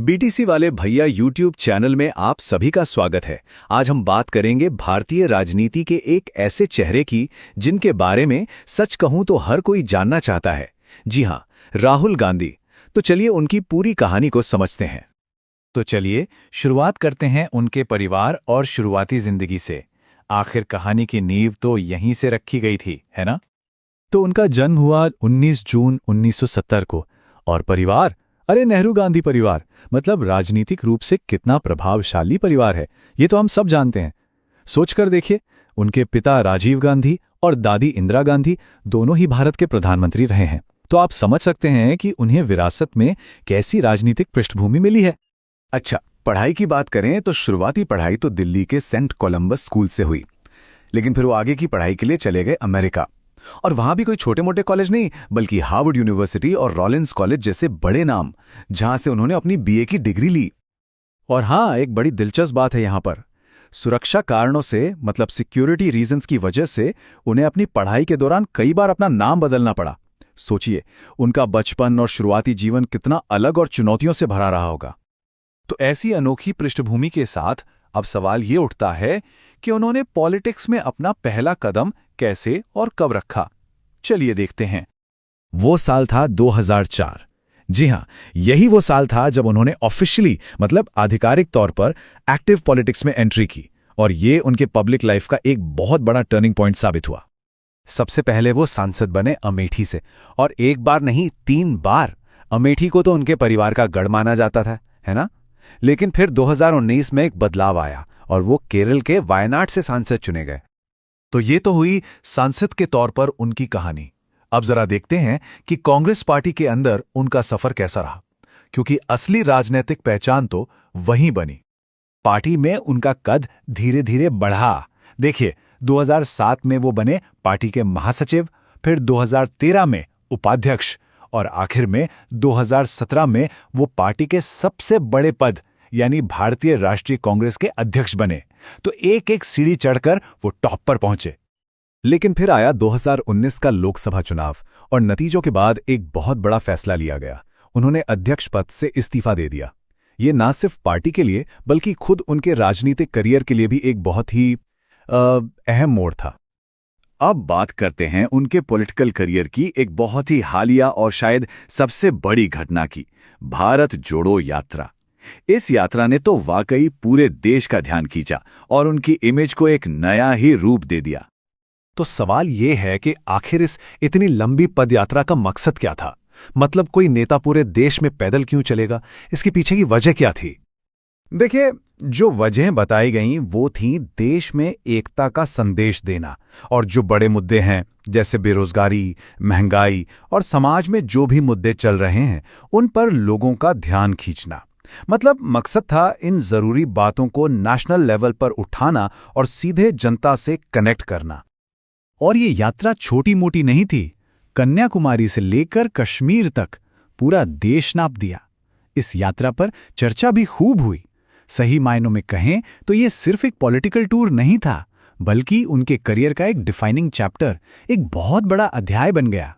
BTC वाले भैया YouTube channel में आप सभी का स्वागत है। आज हम बात करेंगे भारतीय राजनीति के एक ऐसे चेहरे की जिनके बारे में सच कहूं तो हर कोई जानना चाहता है। जी हां, राहुल गांधी। तो चलिए उनकी पूरी कहानी को समझते हैं। तो चलिए शुरुआत करते हैं उनके परिवार और शुरुआती जिंदगी से। आखिर कहानी की नींव तो यहीं से रखी गई थी, है ना? तो उनका जन्म हुआ 19 जून 1970 को। और परिवार, अरे नेहरू गांधी परिवार, मतलब राजनीतिक रूप से कितना प्रभावशाली परिवार है ये तो हम सब जानते हैं। सोचकर देखिए, उनके पिता राजीव गांधी और दादी इंदिरा गांधी दोनों ही भारत के प्रधानमंत्री रहे हैं। तो आप समझ सकते हैं कि उन्हें विरासत में कैसी राजनीतिक पृष्ठभूमि मिली है। अच्छा, पढ़ाई की बात करें तो शुरुआती पढ़ाई तो दिल्ली के सेंट कोलंबस स्कूल से हुई, लेकिन फिर वो आगे की पढ़ाई के लिए चले गए अमेरिका। और वहां भी कोई छोटे मोटे कॉलेज नहीं, बल्कि हार्वर्ड यूनिवर्सिटी और रॉलिंस कॉलेज जैसे बड़े नाम, जहां से उन्होंने अपनी बीए की डिग्री ली। और हाँ, एक बड़ी दिलचस्प बात है यहाँ पर, सुरक्षा कारणों से, मतलब सिक्योरिटी रीजंस की वजह से उन्हें अपनी पढ़ाई के दौरान कई बार अपना नाम बदलना पड़ा। सोचिए, उनका बचपन और शुरुआती जीवन कितना अलग और चुनौतियों से भरा रहा होगा। तो ऐसी अनोखी पृष्ठभूमि के साथ अब सवाल ये उठता है कि उन्होंने पॉलिटिक्स में अपना पहला कदम कैसे और कब रखा। चलिए देखते हैं। वो साल था 2004। जी हां, यही वो साल था जब उन्होंने ऑफिशियली, मतलब आधिकारिक तौर पर एक्टिव पॉलिटिक्स में एंट्री की, और ये उनके पब्लिक लाइफ का एक बहुत बड़ा टर्निंग पॉइंट साबित हुआ। सबसे पहले वो सांसद बने अमेठी से, और एक बार नहीं 3 बार। अमेठी को तो उनके परिवार का गढ़ माना जाता था, है ना? लेकिन फिर 2019 में एक बदलाव आया और वो केरल के वायनाड से सांसद चुने गए। तो ये तो हुई सांसद के तौर पर उनकी कहानी। अब जरा देखते हैं कि कांग्रेस पार्टी के अंदर उनका सफर कैसा रहा, क्योंकि असली राजनीतिक पहचान तो वहीं बनी। पार्टी में उनका कद धीरे धीरे बढ़ा। देखिए, 2007 में वो बने पार्टी के महासचिव, फिर 2013 में उपाध्यक्ष, और आखिर में 2017 में वो पार्टी के सबसे बड़े पद यानी भारतीय राष्ट्रीय कांग्रेस के अध्यक्ष बने। तो एक एक सीढ़ी चढ़कर वो टॉप पर पहुंचे। लेकिन फिर आया 2019 का लोकसभा चुनाव, और नतीजों के बाद एक बहुत बड़ा फैसला लिया गया। उन्होंने अध्यक्ष पद से इस्तीफा दे दिया। ये ना सिर्फ पार्टी के लिए बल्कि खुद उनके राजनीतिक करियर के लिए भी एक बहुत ही अहम मोड़ था। अब बात करते हैं उनके पॉलिटिकल करियर की एक बहुत ही हालिया और शायद सबसे बड़ी घटना की, भारत जोड़ो यात्रा। इस यात्रा ने तो वाकई पूरे देश का ध्यान खींचा और उनकी इमेज को एक नया ही रूप दे दिया। तो सवाल ये है कि आखिर इस इतनी लंबी पदयात्रा का मकसद क्या था? मतलब कोई नेता पूरे देश में पैदल क्यों चलेगा? इसके पीछे की वजह क्या थी? देखिए, जो वजहें बताई गईं वो थीं देश में एकता का संदेश देना, और जो बड़े मुद्दे हैं जैसे बेरोजगारी, महंगाई और समाज में जो भी मुद्दे चल रहे हैं उन पर लोगों का ध्यान खींचना। मतलब मकसद था इन जरूरी बातों को नेशनल लेवल पर उठाना और सीधे जनता से कनेक्ट करना। और ये यात्रा छोटी मोटी नहीं थी। कन्याकुमारी से लेकर कश्मीर तक पूरा देश नाप दिया। इस यात्रा पर चर्चा भी खूब हुई। सही मायनों में कहें तो ये सिर्फ एक पॉलिटिकल टूर नहीं था, बल्कि उनके करियर का एक डिफाइनिंग चैप्टर, एक बहुत बड़ा अध्याय बन गया।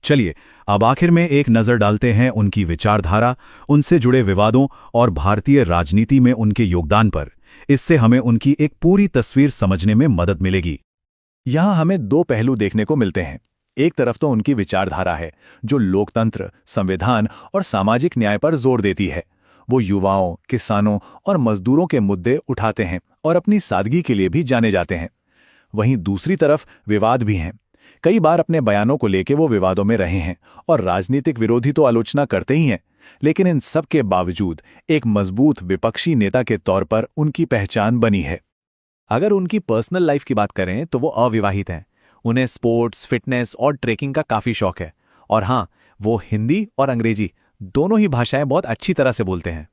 चलिए अब आखिर में एक नज़र डालते हैं उनकी विचारधारा, उनसे जुड़े विवादों और भारतीय राजनीति में उनके योगदान पर। इससे हमें उनकी एक पूरी तस्वीर समझने में मदद मिलेगी। यहाँ हमें 2 पहलू देखने को मिलते हैं। एक तरफ तो उनकी विचारधारा है जो लोकतंत्र, संविधान और सामाजिक न्याय पर जोर देती है। वो युवाओं, किसानों और मजदूरों के मुद्दे उठाते हैं और अपनी सादगी के लिए भी जाने जाते हैं। वहीं दूसरी तरफ विवाद भी हैं। कई बार अपने बयानों को लेकर वो विवादों में रहे हैं, और राजनीतिक विरोधी तो आलोचना करते ही हैं। लेकिन इन सब के बावजूद एक मजबूत विपक्षी नेता के तौर पर उनकी पहचान बनी है। अगर उनकी पर्सनल लाइफ की बात करें तो वो अविवाहित हैं। उन्हें स्पोर्ट्स, फिटनेस और ट्रेकिंग का काफ़ी शौक है। और हाँ, वो हिंदी और अंग्रेजी दोनों ही भाषाएं बहुत अच्छी तरह से बोलते हैं।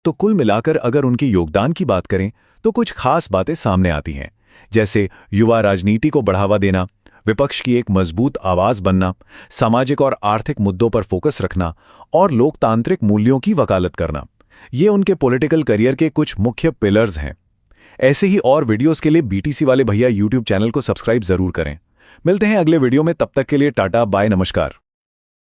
तो कुल मिलाकर अगर उनके योगदान की बात करें तो कुछ खास बातें सामने आती हैं, जैसे युवा राजनीति को बढ़ावा देना, विपक्ष की एक मजबूत आवाज बनना, सामाजिक और आर्थिक मुद्दों पर फोकस रखना और लोकतांत्रिक मूल्यों की वकालत करना। ये उनके पॉलिटिकल करियर के कुछ मुख्य पिलर्स हैं। ऐसे ही और वीडियोस के लिए बीटीसी वाले भैया यूट्यूब चैनल को सब्सक्राइब जरूर करें। मिलते हैं अगले वीडियो में, तब तक के लिए टाटा बाय, नमस्कार।